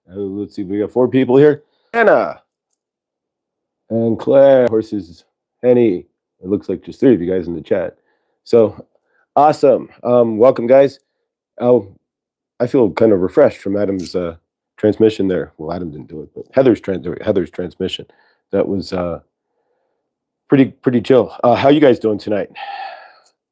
Let's see, we got 4 people here. Anna and Claire, horses, Henny. It looks like just 3 of you guys in the chat. So awesome. Welcome, guys. Oh, I feel kind of refreshed from Adam's transmission there. Well, Adam didn't do it, but Heather's transmission. That was pretty chill. How you guys doing tonight?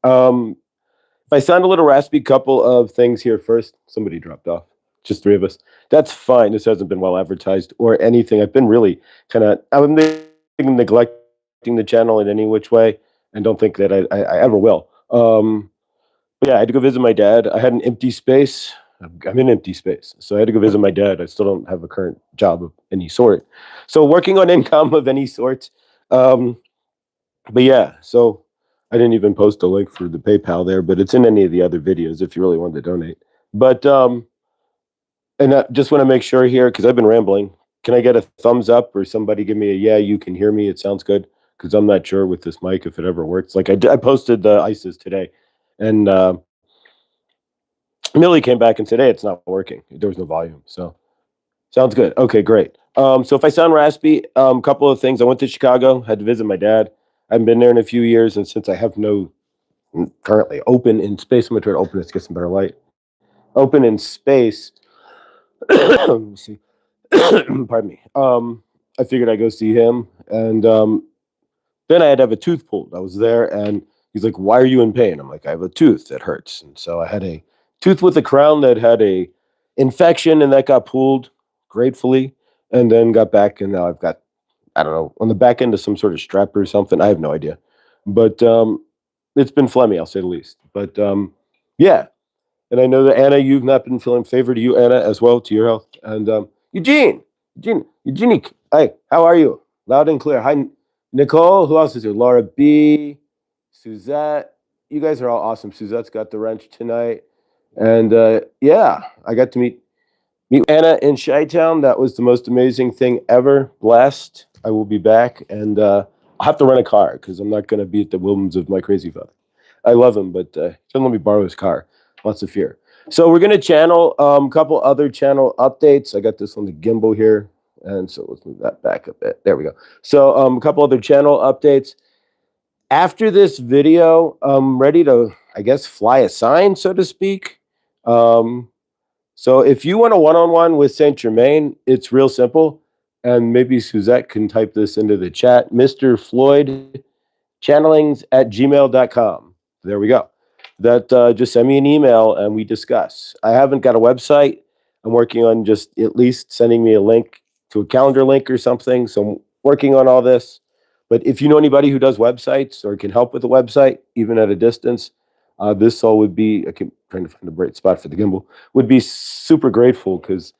If I sound a little raspy, couple of things here first. Somebody dropped off. Just 3 of us. That's fine. This hasn't been well advertised or anything. I've been really I've been neglecting the channel in any which way, and don't think that I ever will. But yeah, I had to go visit my dad. I had an empty space. I'm in empty space, so I had to go visit my dad. I still don't have a current job of any sort, so working on income of any sort. But yeah, so I didn't even post a link for the PayPal there, but it's in any of the other videos if you really wanted to donate. But and I just want to make sure here, because I've been rambling. Can I get a thumbs up or somebody give me a yeah, you can hear me? It sounds good, because I'm not sure with this mic if it ever works. Like I posted the ISIS today, and Millie came back and said, hey, it's not working. There was no volume. So sounds good. Okay, great. So if I sound raspy, a couple of things. I went to Chicago, had to visit my dad. I haven't been there in a few years, and since I have no currently open in space, I'm gonna try to open this to get some better light. Open in space. Let me see. Pardon me. I figured I'd go see him, and then I had to have a tooth pulled. I was there, and he's like, "Why are you in pain?" I'm like, "I have a tooth that hurts," and so I had a tooth with a crown that had a infection, and that got pulled gratefully, and then got back, and now I've got, I don't know, on the back end of some sort of strap or something. I have no idea, but it's been phlegmy, I'll say the least. But yeah, and I know that Anna, you've not been feeling favor to you, Anna, as well, to your health. And Eugenie, hi, how are you? Loud and clear. Hi, Nicole. Who else is here? Laura B, Suzette. You guys are all awesome. Suzette's got the wrench tonight, and yeah, I got to meet Anna in Chi-Town. That was the most amazing thing ever. Blessed. I will be back, and I'll have to rent a car because I'm not going to be at the whims of my crazy father. I love him, but he doesn't let me borrow his car. Lots of fear. So we're going to channel a couple other channel updates. I got this on the gimbal here, and so let's move that back a bit. There we go. So a couple other channel updates. After this video, I'm ready to, I guess, fly a sign, so to speak. So if you want a one-on-one with Saint Germain, it's real simple. And maybe Suzette can type this into the chat. Mr. Floyd channelings@gmail.com. There we go. That just send me an email and we discuss. I haven't got a website. I'm working on just at least sending me a link to a calendar link or something. So I'm working on all this. But if you know anybody who does websites or can help with a website, even at a distance, this all would be, I keep trying to find a bright spot for the gimbal, would be super grateful because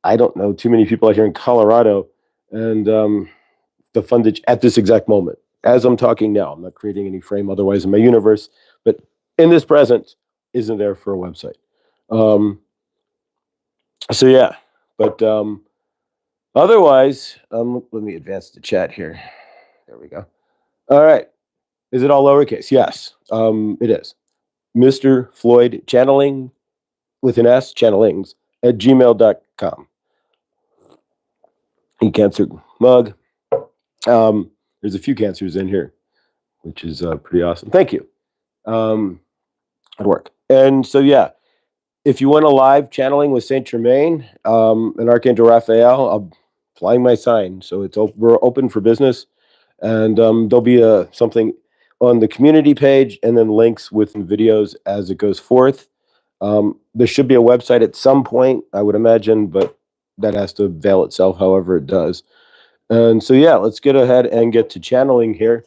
I don't know too many people out here in Colorado and the fundage at this exact moment. As I'm talking now, I'm not creating any frame otherwise in my universe, but in this present isn't there for a website. So yeah, but otherwise, let me advance the chat here. There we go. All right. Is it all lowercase? Yes, it is. Mr. Floyd channeling with an S, channelings @gmail.com. Cancer mug. There's a few cancers in here, which is pretty awesome. Thank you. At work. And so, yeah, if you want a live channeling with Saint Germain and Archangel Raphael, I'm flying my sign. So we're open for business. And there'll be something on the community page and then links with videos as it goes forth. There should be a website at some point, I would imagine, but that has to veil itself however it does. And so, yeah, let's get ahead and get to channeling here.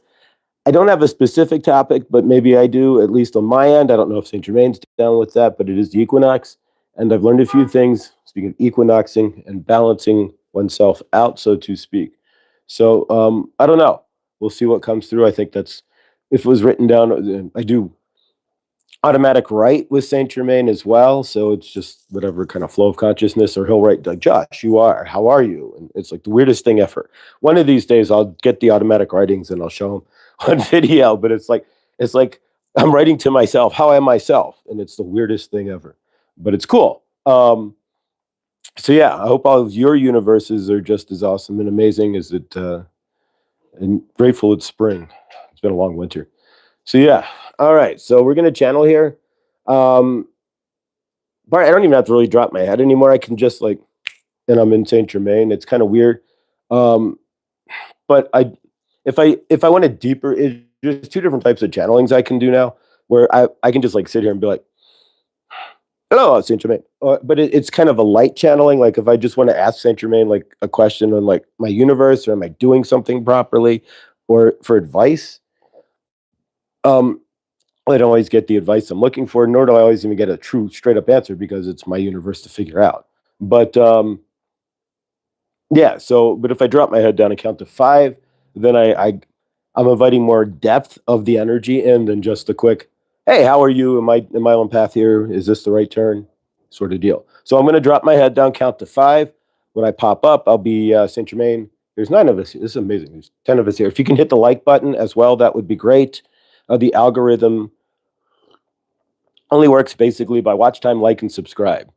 I don't have a specific topic, but maybe I do, at least on my end. I don't know if St. Germain's down with that, but it is the equinox. And I've learned a few things, speaking of equinoxing and balancing oneself out, so to speak. So I don't know. We'll see what comes through. I think that's, if it was written down, I do automatic write with Saint Germain as well. So it's just whatever kind of flow of consciousness, or he'll write like, Josh, how are you? And it's like the weirdest thing ever. One of these days I'll get the automatic writings and I'll show him on video, but it's like I'm writing to myself, how am myself? And it's the weirdest thing ever, but it's cool. So yeah, I hope all of your universes are just as awesome and amazing as it. And grateful it's spring. It's been a long winter. So yeah, all right. So we're gonna channel here. Um, Bart, I don't even have to really drop my head anymore. I can just like, and I'm in Saint Germain. It's kind of weird. Um, but if I want it deeper, there's two different types of channelings I can do now, where I can just like sit here and be like, hello, Saint Germain. But it's kind of a light channeling. Like if I just want to ask Saint Germain like a question on like my universe, or am I doing something properly, or for advice. Um, I don't always get the advice I'm looking for, nor do I always even get a true straight up answer because it's my universe to figure out. But yeah, so but if I drop my head down and count to five, then I'm inviting more depth of the energy in than just a quick, hey, how are you? Am I on path here? Is this the right turn? Sort of deal. So I'm gonna drop my head down, count to five. When I pop up, I'll be Saint Germain. There's 9 of us here. This is amazing. There's 10 of us here. If you can hit the like button as well, that would be great. The algorithm only works basically by watch time, like, and subscribe.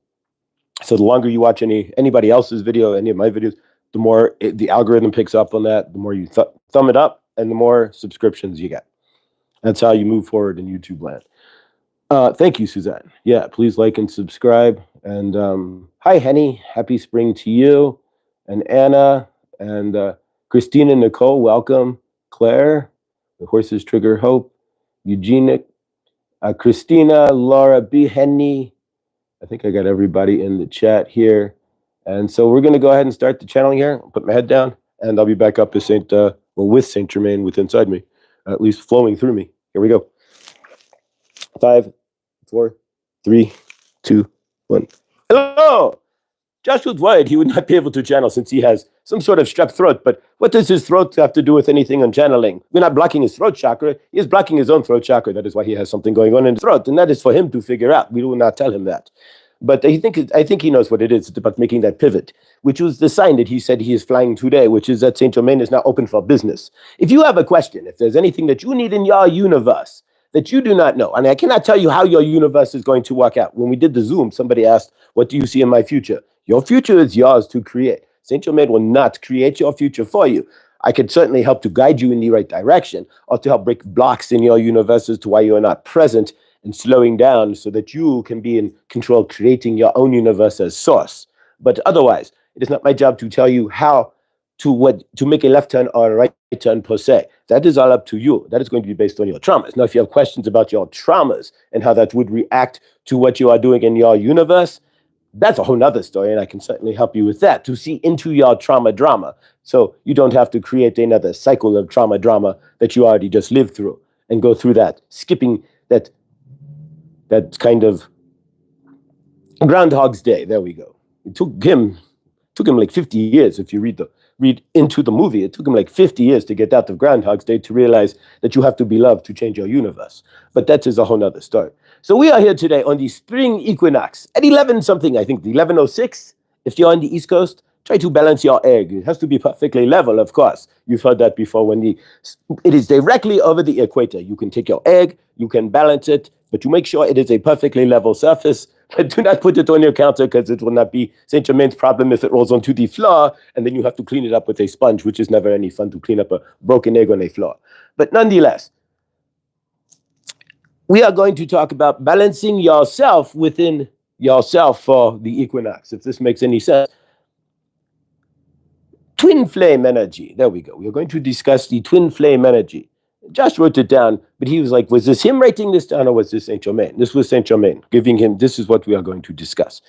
So the longer you watch anybody else's video, any of my videos, the more the algorithm picks up on that, the more you thumb it up, and the more subscriptions you get. That's how you move forward in YouTube land. Thank you, Suzanne. Yeah, please like and subscribe. And hi, Henny. Happy spring to you. And Anna and Christina Nicole, welcome. Claire, the horses trigger hope. Eugenia, Christina, Laura B. Henny. I think I got everybody in the chat here. And so we're going to go ahead and start the channeling here. I'll put my head down, and I'll be back up to with Saint Germain with inside me, at least flowing through me. Here we go. 5, 4, 3, 2, 1. Hello! Josh was worried he would not be able to channel since he has some sort of strep throat, but what does his throat have to do with anything on channeling? We're not blocking his throat chakra. He is blocking his own throat chakra. That is why he has something going on in his throat, and that is for him to figure out. We will not tell him that. But I think he knows what it is. It's about making that pivot, which was the sign that he said he is flying today, which is that Saint Germain is now open for business. If you have a question, if there's anything that you need in your universe that you do not know, and I cannot tell you how your universe is going to work out. When we did the Zoom, somebody asked, what do you see in my future? Your future is yours to create. Saint Germain will not create your future for you. I could certainly help to guide you in the right direction, or to help break blocks in your universe as to why you are not present and slowing down so that you can be in control, creating your own universe as source. But otherwise, it is not my job to tell you how to make a left turn or a right turn per se. That is all up to you. That is going to be based on your traumas. Now, if you have questions about your traumas and how that would react to what you are doing in your universe, that's a whole nother story, and I can certainly help you with that, to see into your trauma drama, so you don't have to create another cycle of trauma drama that you already just lived through and go through that, skipping that kind of Groundhog's Day. There we go. It took him like 50 years. If you read into the movie, it took him like 50 years to get out of Groundhog's Day to realize that you have to be loved to change your universe. But that is a whole nother story. So we are here today on the spring equinox at 11 something, I think, 11:06. If you're on the East Coast, try to balance your egg. It has to be perfectly level, of course. You've heard that before. It is directly over the equator. You can take your egg, you can balance it, but you make sure it is a perfectly level surface. But do not put it on your counter, because it will not be Saint Germain's problem if it rolls onto the floor, and then you have to clean it up with a sponge, which is never any fun to clean up a broken egg on a floor. But nonetheless, we are going to talk about balancing yourself within yourself for the equinox, if this makes any sense. Twin flame energy. There we go. We are going to discuss the twin flame energy. Josh wrote it down, but he was like, was this him writing this down, or was this Saint Germain? This was Saint Germain giving him, this is what we are going to discuss.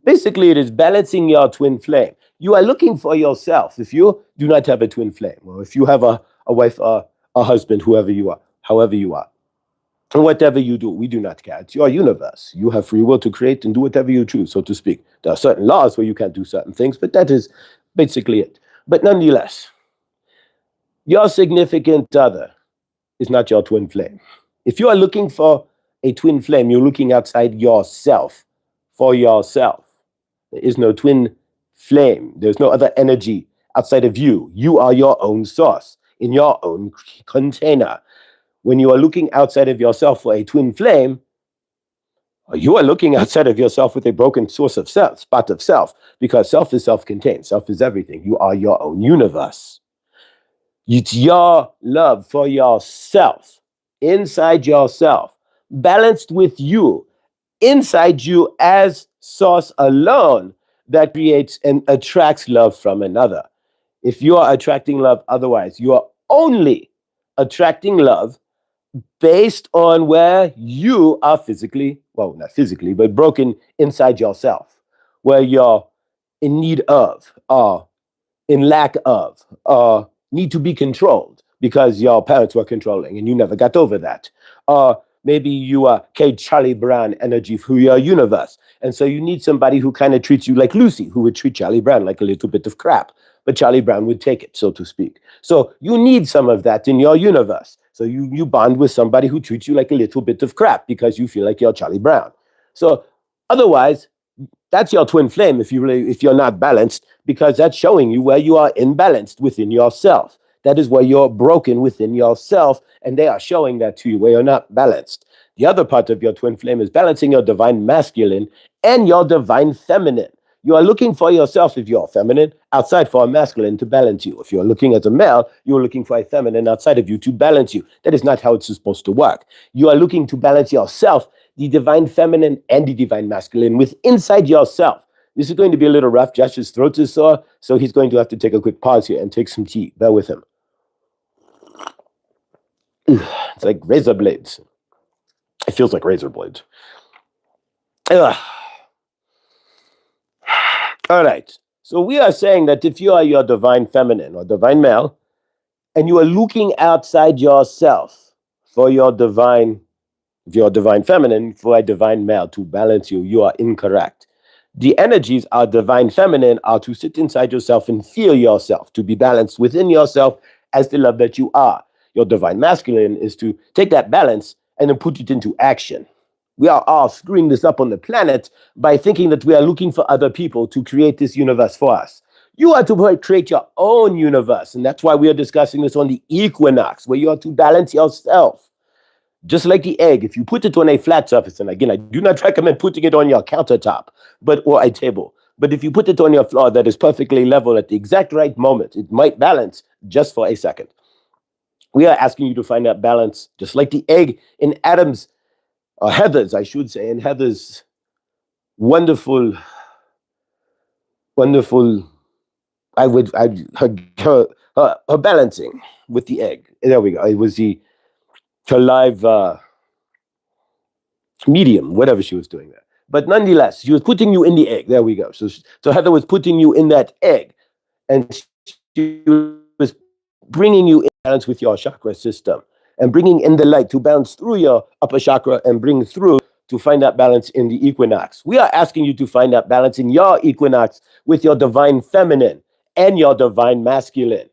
Basically, it is balancing your twin flame. You are looking for yourself. If you do not have a twin flame, or if you have a wife, a husband, whoever you are, however you are, and whatever you do, we do not care. It's your universe. You have free will to create and do whatever you choose, so to speak. There are certain laws where you can't do certain things, but that is basically it. But nonetheless, your significant other is not your twin flame. If you are looking for a twin flame, you're looking outside yourself for yourself. There is no twin flame. There's no other energy outside of you. You are your own source in your own container. When you are looking outside of yourself for a twin flame, You are looking outside of yourself with a broken source of self, spot of self, because self is self-contained. Self is everything. You are your own universe. It's your love for yourself, inside yourself, balanced with you, inside you as source alone, that creates and attracts love from another. If you are attracting love otherwise, you are only attracting love based on where you are physically, well, not physically, but broken inside yourself, where you're in need of, or in lack of, need to be controlled because your parents were controlling and you never got over that. Or maybe you are Charlie Brown energy for your universe. And so you need somebody who kind of treats you like Lucy, who would treat Charlie Brown like a little bit of crap, but Charlie Brown would take it, so to speak. So you need some of that in your universe. So you bond with somebody who treats you like a little bit of crap because you feel like you're Charlie Brown. So otherwise, that's your twin flame if you're not balanced, because that's showing you where you are imbalanced within yourself. That is where you're broken within yourself, and they are showing that to you where you're not balanced. The other part of your twin flame is balancing your divine masculine and your divine feminine. You are looking for yourself if you're feminine outside for a masculine to balance you. If you're looking at a male, you're looking for a feminine outside of you to balance you. That is not how it's supposed to work. You are looking to balance yourself, the divine feminine and the divine masculine, with inside yourself. This is going to be a little rough. Josh's throat is sore, so he's going to have to take a quick pause here and take some tea. Bear with him. It's like razor blades. It feels like razor blades. Ugh. All right. So we are saying that if you are your divine feminine or divine male, and you are looking outside yourself for your divine, if you're divine feminine, for a divine male to balance you, you are incorrect. The energies are divine feminine are to sit inside yourself and feel yourself, to be balanced within yourself as the love that you are. Your divine masculine is to take that balance and then put it into action. We are all screwing this up on the planet by thinking that we are looking for other people to create this universe for us. You are to create your own universe, and that's why we are discussing this on the equinox, where you are to balance yourself. Just like the egg, if you put it on a flat surface, and again, I do not recommend putting it on your countertop, or a table, but if you put it on your floor that is perfectly level at the exact right moment, it might balance just for a second. We are asking you to find that balance, just like the egg in Adam's, or Heather's, I should say, in Heather's wonderful, her balancing with the egg. There we go. It was her live medium, whatever she was doing there. But nonetheless, she was putting you in the egg. There we go. So Heather was putting you in that egg, and she was bringing you in balance with your chakra system and bringing in the light to bounce through your upper chakra and bring through to find that balance in the equinox. We are asking you to find that balance in your equinox with your divine feminine and your divine masculine.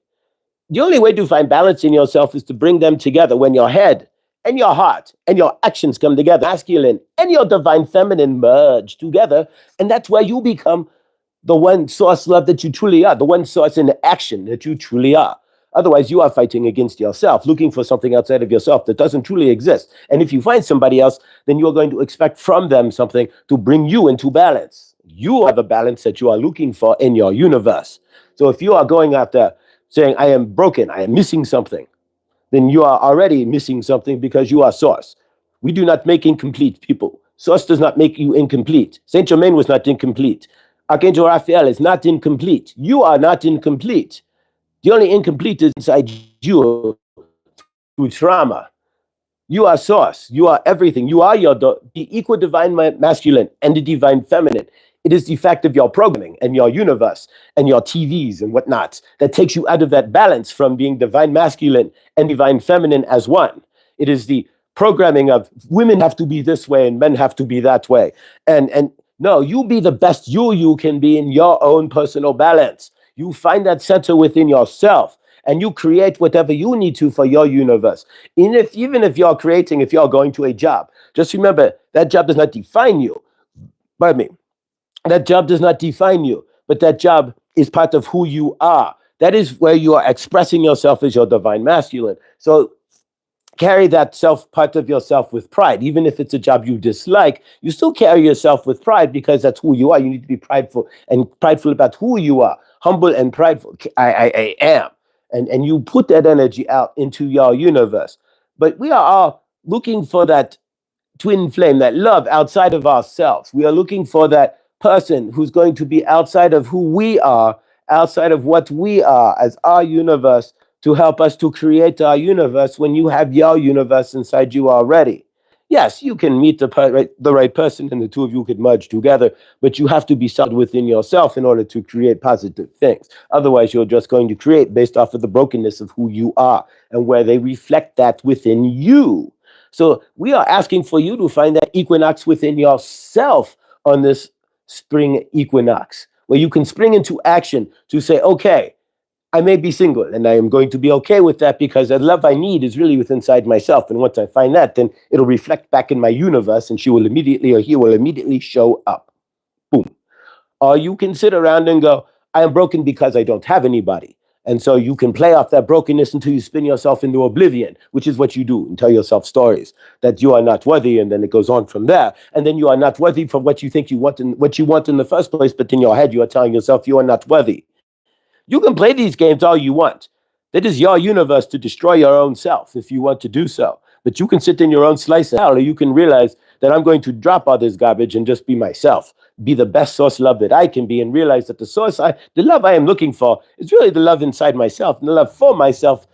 The only way to find balance in yourself is to bring them together when your head and your heart and your actions come together. Masculine and your divine feminine merge together, and that's where you become the one source love that you truly are, the one source in action that you truly are. Otherwise, you are fighting against yourself, looking for something outside of yourself that doesn't truly exist. And if you find somebody else, then you're going to expect from them something to bring you into balance. You are the balance that you are looking for in your universe. So if you are going out there saying, I am broken, I am missing something, then you are already missing something because you are source. We do not make incomplete people. Source does not make you incomplete. Saint Germain was not incomplete. Archangel Raphael is not incomplete. You are not incomplete. The only incomplete is inside you through trauma. You are source. You are everything. You are the equal divine masculine and the divine feminine. It is the fact of your programming and your universe and your TVs and whatnot that takes you out of that balance from being divine masculine and divine feminine as one. It is the programming of women have to be this way and men have to be that way. And no, you be the best you can be in your own personal balance. You find that center within yourself and you create whatever you need to for your universe. Even if you're creating, if you're going to a job, just remember that job does not define you. Pardon me. That job does not define you, but that job is part of who you are. That is where you are expressing yourself as your divine masculine. So carry that self part of yourself with pride. Even if it's a job you dislike, you still carry yourself with pride because that's who you are. You need to be prideful about who you are, humble and prideful. I am. And you put that energy out into your universe. But we are all looking for that twin flame, that love outside of ourselves. We are looking for that person who's going to be outside of who we are, outside of what we are as our universe, to help us to create our universe when you have your universe inside you already. Yes, you can meet the right person and the two of you could merge together, but you have to be solid within yourself in order to create positive things. Otherwise, you're just going to create based off of the brokenness of who you are and where they reflect that within you. So we are asking for you to find that equinox within yourself on this spring equinox, where you can spring into action to say, okay, I may be single and I am going to be okay with that because the love I need is really within inside myself. And once I find that, then it'll reflect back in my universe and she will immediately, or he will immediately show up. Boom. Or you can sit around and go, I am broken because I don't have anybody. And so you can play off that brokenness until you spin yourself into oblivion, which is what you do, and tell yourself stories that you are not worthy, and then it goes on from there. And then you are not worthy for what you think you want and what you want in the first place, but in your head you are telling yourself you are not worthy. You can play these games all you want. That is your universe to destroy your own self if you want to do so. But you can sit in your own slice of hell, or you can realize that I'm going to drop all this garbage and just be myself, be the best source love that I can be, and realize that the love I am looking for is really the love inside myself, and the love for myself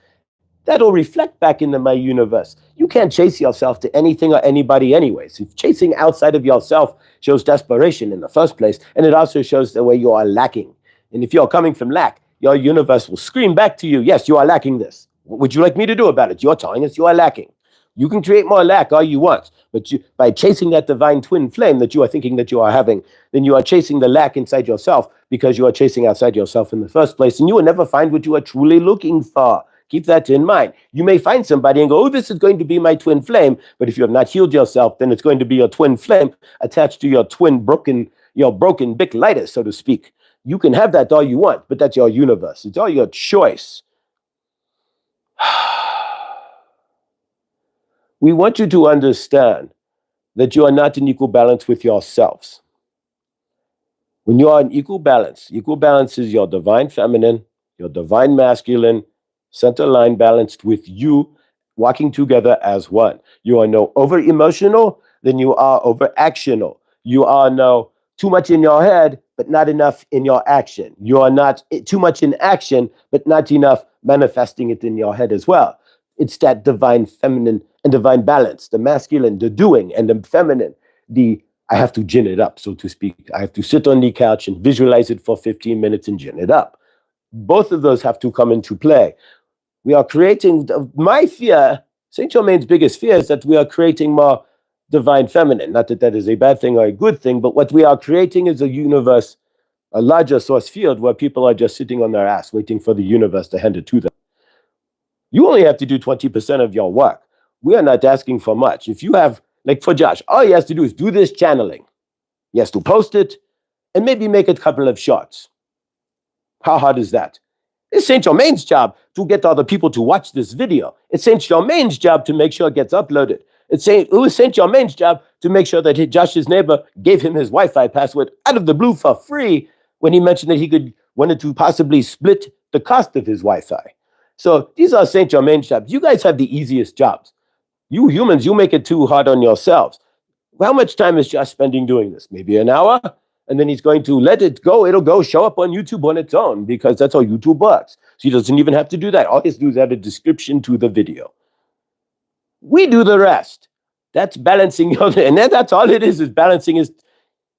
that'll reflect back into my universe. You can't chase yourself to anything or anybody anyways. If chasing outside of yourself shows desperation in the first place, and it also shows the way you are lacking. And if you're coming from lack, your universe will scream back to you, yes, you are lacking this. What would you like me to do about it? You're telling us you are lacking. You can create more lack all you want, but by chasing that divine twin flame that you are thinking that you are having, then you are chasing the lack inside yourself because you are chasing outside yourself in the first place, and you will never find what you are truly looking for. Keep that in mind. You may find somebody and go, oh, this is going to be my twin flame, but if you have not healed yourself, then it's going to be your twin flame attached to your broken big lighter, so to speak. You can have that all you want, but that's your universe. It's all your choice. We want you to understand that you are not in equal balance with yourselves. When you are in equal balance is your divine feminine, your divine masculine, center line balanced with you, walking together as one. You are no over emotional, then you are over actional. You are no too much in your head, but not enough in your action. You are not too much in action, but not enough manifesting it in your head as well. It's that divine feminine and divine balance, the masculine, the doing, and the feminine, I have to gin it up, so to speak. I have to sit on the couch and visualize it for 15 minutes and gin it up. Both of those have to come into play. We are creating, my fear, Saint Germain's biggest fear is that we are creating more divine feminine. Not that that is a bad thing or a good thing, but what we are creating is a universe, a larger source field where people are just sitting on their ass waiting for the universe to hand it to them. You only have to do 20% of your work. We are not asking for much. If you have, like for Josh, all he has to do is do this channeling. He has to post it and maybe make a couple of shots. How hard is that? It's Saint Germain's job to get other people to watch this video. It's Saint Germain's job to make sure it gets uploaded. It was Saint Germain's job to make sure that Josh's neighbor gave him his Wi-Fi password out of the blue for free when he mentioned that wanted to possibly split the cost of his Wi-Fi. So these are Saint Germain's jobs. You guys have the easiest jobs. You humans, you make it too hard on yourselves. How much time is Josh spending doing this? Maybe an hour? And then he's going to let it go. It'll go show up on YouTube on its own because that's how YouTube works. So he doesn't even have to do that. All he has to do is add a description to the video. We do the rest. That's balancing. And then that's all it is balancing is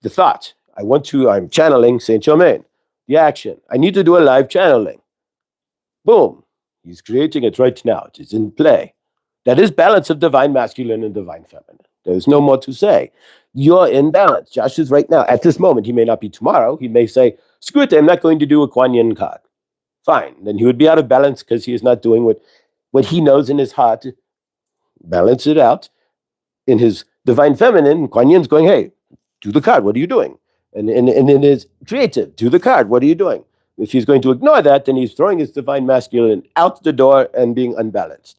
the thought. I'm channeling Saint Germain. The action. I need to do a live channeling. Boom. He's creating it right now. It is in play. That is balance of divine masculine and divine feminine. There's no more to say. You're in balance. Josh is right now. At this moment, he may not be tomorrow. He may say, screw it, I'm not going to do a Kuan Yin card. Fine. Then he would be out of balance because he is not doing what he knows in his heart. Balance it out. In his divine feminine, Kuan Yin's going, hey, do the card. What are you doing? And in his creative, do the card. What are you doing? If he's going to ignore that, then he's throwing his divine masculine out the door and being unbalanced.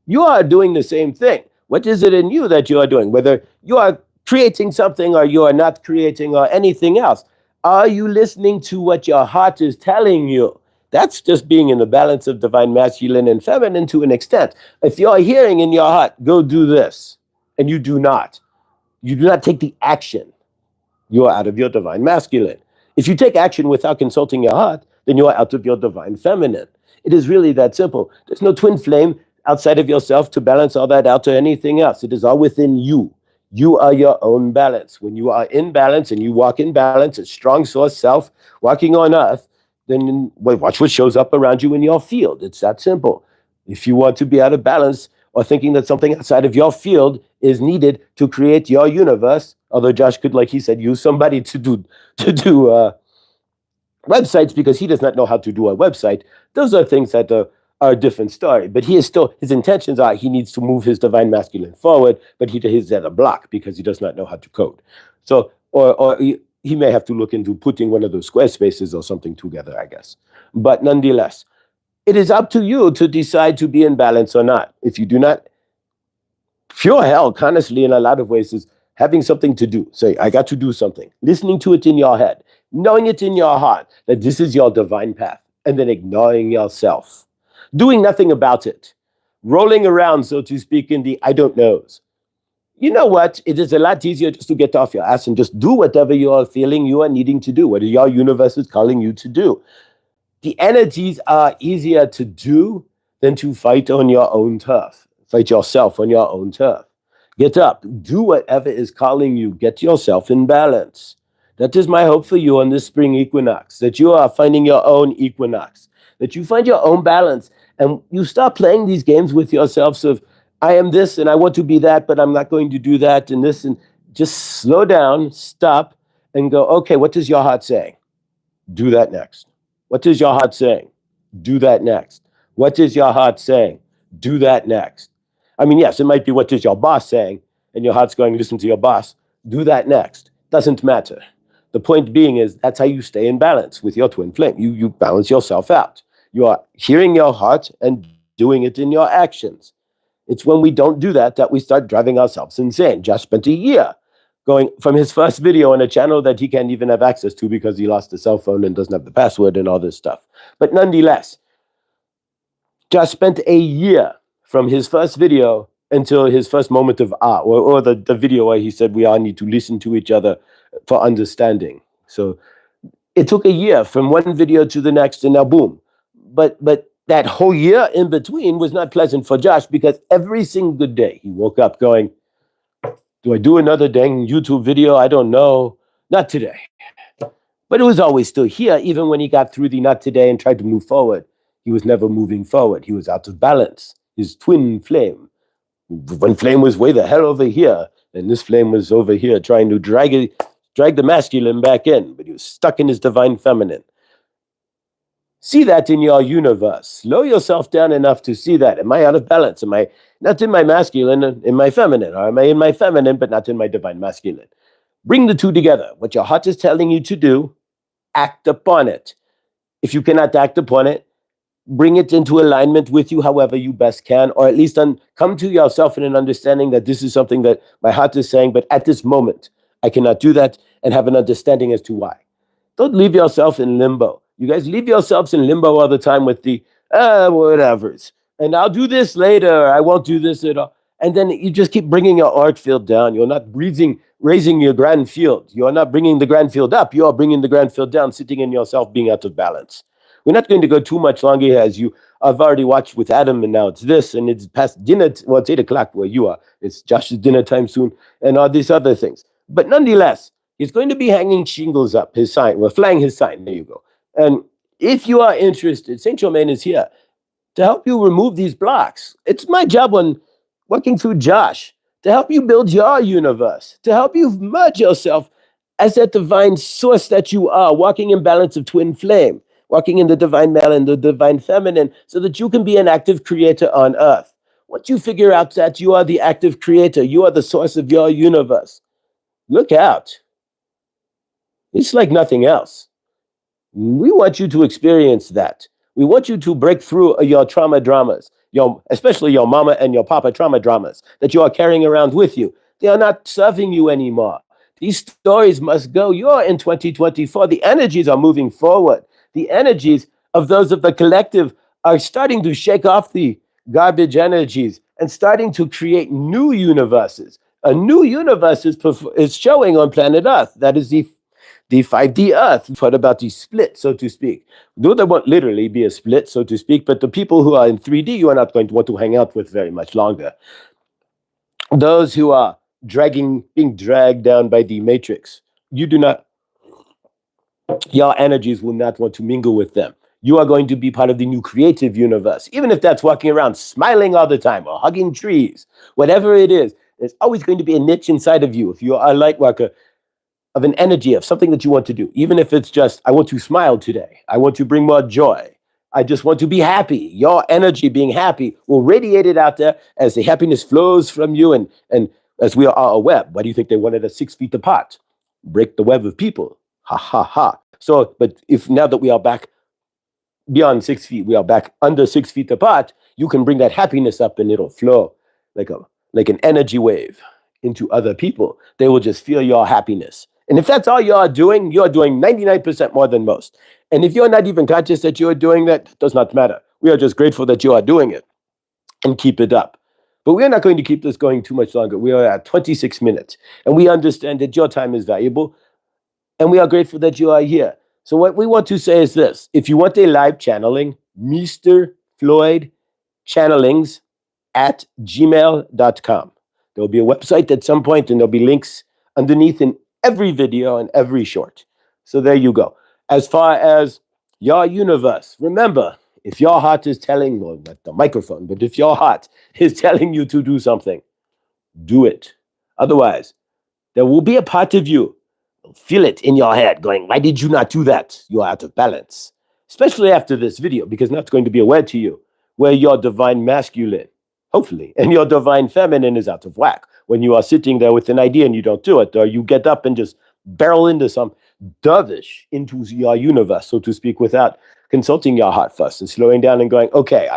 You are doing the same thing. What is it in you that you are doing? Whether you are creating something or you are not creating or anything else, are you listening to what your heart is telling you? That's just being in the balance of divine masculine and feminine to an extent. If you're hearing in your heart, go do this, and you do not take the action, you are out of your divine masculine. If you take action without consulting your heart, then you are out of your divine feminine. It is really that simple. There's no twin flame outside of yourself to balance all that out to anything else. It is all within you. You are your own balance. When you are in balance and you walk in balance, a strong source self walking on earth, then watch what shows up around you in your field. It's that simple. If you want to be out of balance or thinking that something outside of your field is needed to create your universe, although Josh could, like he said, use somebody to do websites because he does not know how to do a website. Those are things that are a different story. But he is still, his intentions are he needs to move his divine masculine forward, but he's at a block because he does not know how to code. So, or he may have to look into putting one of those square spaces or something together, I guess. But nonetheless, it is up to you to decide to be in balance or not. If you do not, pure hell, honestly, in a lot of ways, is having something to do. Say, I got to do something. Listening to it in your head, knowing it in your heart that this is your divine path, and then ignoring yourself, doing nothing about it, rolling around, so to speak, in the I don't knows. You know what? It is a lot easier just to get off your ass and just do whatever you are feeling you are needing to do, what your universe is calling you to do. The energies are easier to do than to fight on your own turf. Fight yourself on your own turf. Get up, do whatever is calling you, get yourself in balance. That is my hope for you on this spring equinox, that you are finding your own equinox, that you find your own balance, and you stop playing these games with yourselves of, I am this and I want to be that, but I'm not going to do that and this, and just slow down, stop, and go, okay, what does your heart say? Do that next. What is your heart saying? Do that next. What is your heart saying? Do that next. I mean, yes, it might be what is your boss saying, and your heart's going, listen to your boss. Do that next. Doesn't matter. The point being is that's how you stay in balance with your twin flame. You balance yourself out. You are hearing your heart and doing it in your actions. It's when we don't do that we start driving ourselves insane. Josh spent a year going from his first video on a channel that he can't even have access to because he lost the cell phone and doesn't have the password and all this stuff. But nonetheless, Josh spent a year from his first video until his first moment of art, or the video where he said we all need to listen to each other for understanding. So it took a year from one video to the next, and now boom. But that whole year in between was not pleasant for Josh because every single day he woke up going, do I do another dang YouTube video? I don't know. Not today. But it was always still here, even when he got through the not today and tried to move forward. He was never moving forward. He was out of balance. His twin flame. One flame was way the hell over here, and this flame was over here trying to drag the masculine back in, but he was stuck in his divine feminine. See that in your universe. Slow yourself down enough to see that. Am I out of balance? Am I not in my masculine, in my feminine? Or am I in my feminine, but not in my divine masculine? Bring the two together. What your heart is telling you to do, act upon it. If you cannot act upon it, bring it into alignment with you however you best can, or at least come to yourself in an understanding that this is something that my heart is saying, but at this moment, I cannot do that, and have an understanding as to why. Don't leave yourself in limbo. You guys leave yourselves in limbo all the time with the, whatevers. And I'll do this later. I won't do this at all. And then you just keep bringing your art field down. You're not raising your grand field. You're not bringing the grand field up. You are bringing the grand field down, sitting in yourself, being out of balance. We're not going to go too much longer here, as you have already watched with Adam, and now it's this, and it's past dinner. Well, it's 8 o'clock where you are. It's Josh's dinner time soon, and all these other things. But nonetheless, he's going to be hanging shingles up, his sign, well, flying his sign. There you go. And if you are interested, Saint Germain is here to help you remove these blocks. It's my job when working through Josh to help you build your universe, to help you merge yourself as that divine source that you are, walking in balance of twin flame, walking in the divine male and the divine feminine, so that you can be an active creator on earth. Once you figure out that you are the active creator, you are the source of your universe, look out. It's like nothing else. We want you to experience that. We want you to break through your trauma dramas, especially your mama and your papa trauma dramas that you are carrying around with you. They are not serving you anymore. These stories must go. You're in 2024. The energies are moving forward. The energies of those of the collective are starting to shake off the garbage energies and starting to create new universes. A new universe is showing on planet Earth. That is the 5D Earth. What about the split, so to speak? Though there won't literally be a split, so to speak, but the people who are in 3D, you are not going to want to hang out with very much longer. Those who are being dragged down by the matrix, your energies will not want to mingle with them. You are going to be part of the new creative universe, even if that's walking around smiling all the time or hugging trees, whatever it is. There's always going to be a niche inside of you if you are a light worker of an energy of something that you want to do, even if it's just, I want to smile today. I want to bring more joy. I just want to be happy. Your energy being happy will radiate it out there as the happiness flows from you. And as we are a web, why do you think they wanted us 6 feet apart? Break the web of people. Ha, ha, ha. So, but if now that we are back beyond 6 feet, we are back under 6 feet apart, you can bring that happiness up and it'll flow like an energy wave into other people. They will just feel your happiness. And if that's all you're doing 99% more than most. And if you're not even conscious that you're doing that, it does not matter. We are just grateful that you are doing it and keep it up. But we are not going to keep this going too much longer. We are at 26 minutes and we understand that your time is valuable and we are grateful that you are here. So what we want to say is this. If you want a live channeling, Mr. Floyd Channelings at gmail.com. There will be a website at some point and there'll be links underneath in every video and every short. So there you go. As far as your universe, remember, if your heart is telling, well, not the microphone, but if your heart is telling you to do something, do it. Otherwise, there will be a part of you, feel it in your head going, why did you not do that? You are out of balance. Especially after this video, because now it's going to be aware to you where your divine masculine, hopefully, and your divine feminine is out of whack. When you are sitting there with an idea and you don't do it, or you get up and just barrel into some dovish into your universe, so to speak, without consulting your heart first and slowing down and going, okay,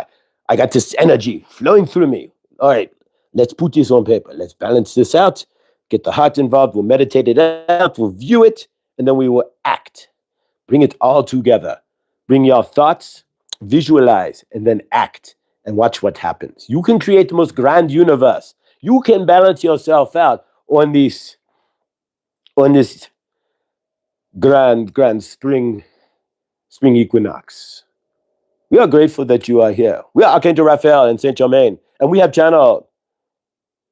I got this energy flowing through me. All right, let's put this on paper. Let's balance this out, get the heart involved. We'll meditate it out, we'll view it, and then we will act. Bring it all together. Bring your thoughts, visualize, and then act and watch what happens. You can create the most grand universe. You can balance yourself out on this grand spring equinox. We are grateful that you are here. We are Archangel Raphael and Saint Germain, and we have channeled.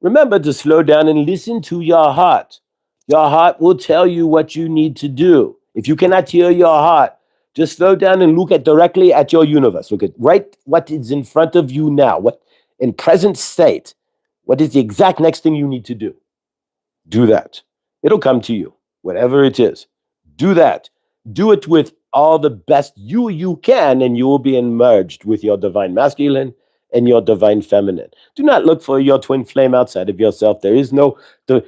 Remember to slow down and listen to your heart. Your heart will tell you what you need to do. If you cannot hear your heart, just slow down and look directly at your universe. Look at what is in front of you now. What in present state, what is the exact next thing you need to do? Do that. It'll come to you, whatever it is. Do that. Do it with all the best you can, and you will be merged with your divine masculine and your divine feminine. Do not look for your twin flame outside of yourself. There is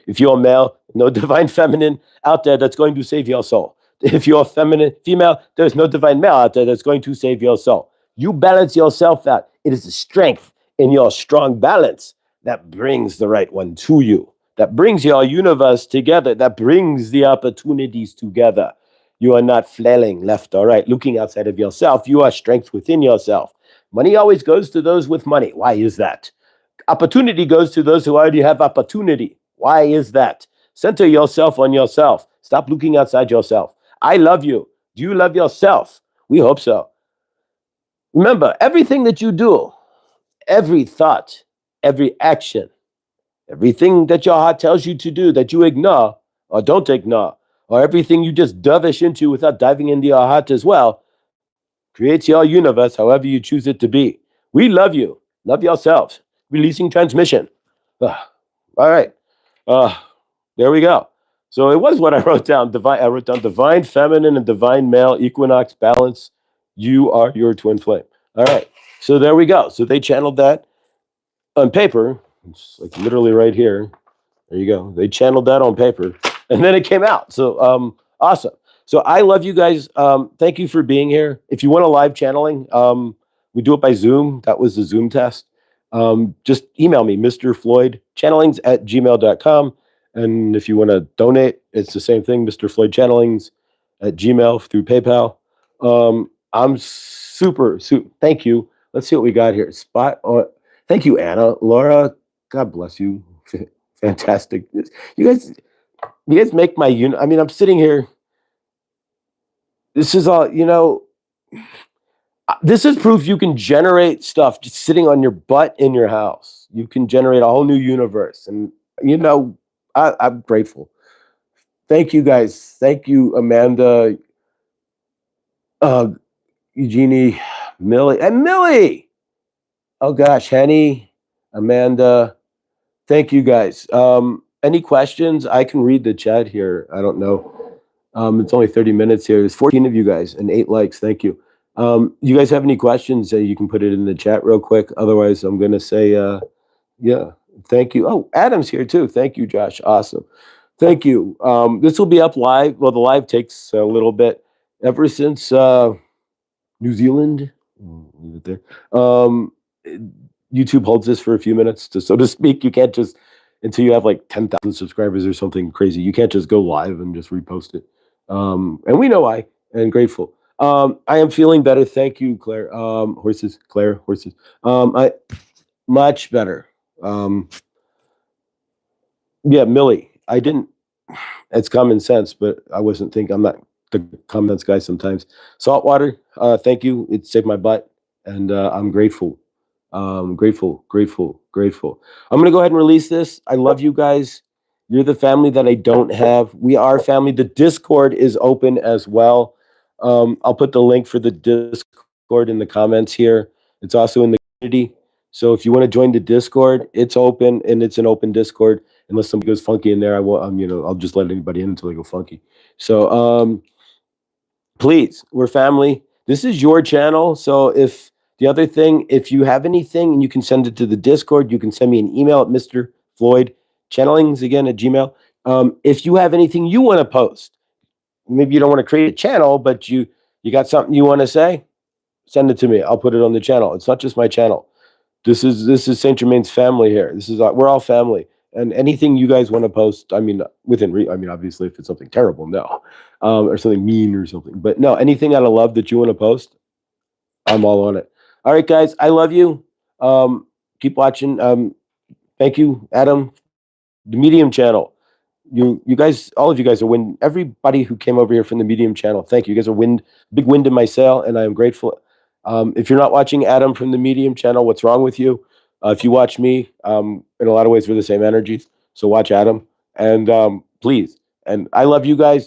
if you're male, no divine feminine out there that's going to save your soul. If you're female, there's no divine male out there that's going to save your soul. You balance yourself out. It is the strength in your strong balance that brings the right one to you, that brings your universe together, that brings the opportunities together. You are not flailing left or right, looking outside of yourself. You are strength within yourself. Money always goes to those with money. Why is that? Opportunity goes to those who already have opportunity. Why is that? Center yourself on yourself. Stop looking outside yourself. I love you. Do you love yourself? We hope so. Remember, everything that you do, every thought, every action, everything that your heart tells you to do that you ignore or don't ignore, or everything you just dovish into without diving into your heart as well, creates your universe however you choose it to be. We love you. Love yourselves. Releasing transmission. All right. There we go. So it was what I wrote down. I wrote down divine feminine and divine male equinox balance. You are your twin flame. All right. So there we go. So they channeled that on paper. It's like literally right here. There you go. They channeled that on paper, and then it came out. So awesome. So I love you guys. Thank you for being here. If you want a live channeling, we do it by Zoom. That was the Zoom test. Just email me, Mr. Floyd, channelings at gmail.com. And if you want to donate, it's the same thing, Mr. Floyd Channelings at Gmail through PayPal. I'm super. Thank you. Let's see what we got here. Spot on. Thank you, Anna. Laura, God bless you. Fantastic. You guys make my unit. I mean, I'm sitting here. This is all, this is proof you can generate stuff just sitting on your butt in your house. You can generate a whole new universe. And, I'm grateful. Thank you guys. Thank you, Amanda, uh, Eugenie, Millie, and Millie. Oh gosh, Henny, Amanda. Thank you guys. Any questions? I can read the chat here. I don't know. It's only 30 minutes here. There's 14 of you guys and 8 likes. Thank you. You guys have any questions? You can put it in the chat real quick. Otherwise, I'm going to say, yeah, thank you. Oh, Adam's here too. Thank you, Josh. Awesome. Thank you. This will be up live. Well, the live takes a little bit. Ever since New Zealand, leave it there. YouTube holds this for a few minutes, so to speak. You can't just, until you have like 10,000 subscribers or something crazy, you can't just go live and just repost it. And we know why, and grateful. I am feeling better. Thank you, Claire. Claire, horses. I much better. Yeah, Millie. I didn't. It's common sense, but I wasn't thinking. I'm not the common sense guy sometimes. Saltwater. Thank you. It saved my butt, and I'm grateful. Grateful. I'm gonna go ahead and release this. I love you guys. You're the family that I don't have. We are family. The Discord is open as well. I'll put the link for the Discord in the comments here. It's also in the community. So if you want to join the Discord, it's open, and it's an open Discord. Unless somebody goes funky in there, I will. I'll just let anybody in until they go funky. So please, we're family. This is your channel. So if you have anything, and you can send it to the Discord, you can send me an email at Mr. Floyd Channelings again at Gmail. If you have anything you want to post, maybe you don't want to create a channel, but you got something you want to say, send it to me. I'll put it on the channel. It's not just my channel. This is Saint Germain's family here. We're all family. And anything you guys want to post, obviously, if it's something terrible, no, or something mean or something, but no, anything out of love that you want to post, I'm all on it. All right, guys, I love you. Keep watching. Thank you, Adam, the Medium channel. You guys, all of you guys are wind. Everybody who came over here from the Medium channel, thank you. You guys are big wind in my sail, and I am grateful. If you're not watching Adam from the Medium channel, what's wrong with you? If you watch me, in a lot of ways, we're the same energies. So watch Adam, and please. And I love you guys.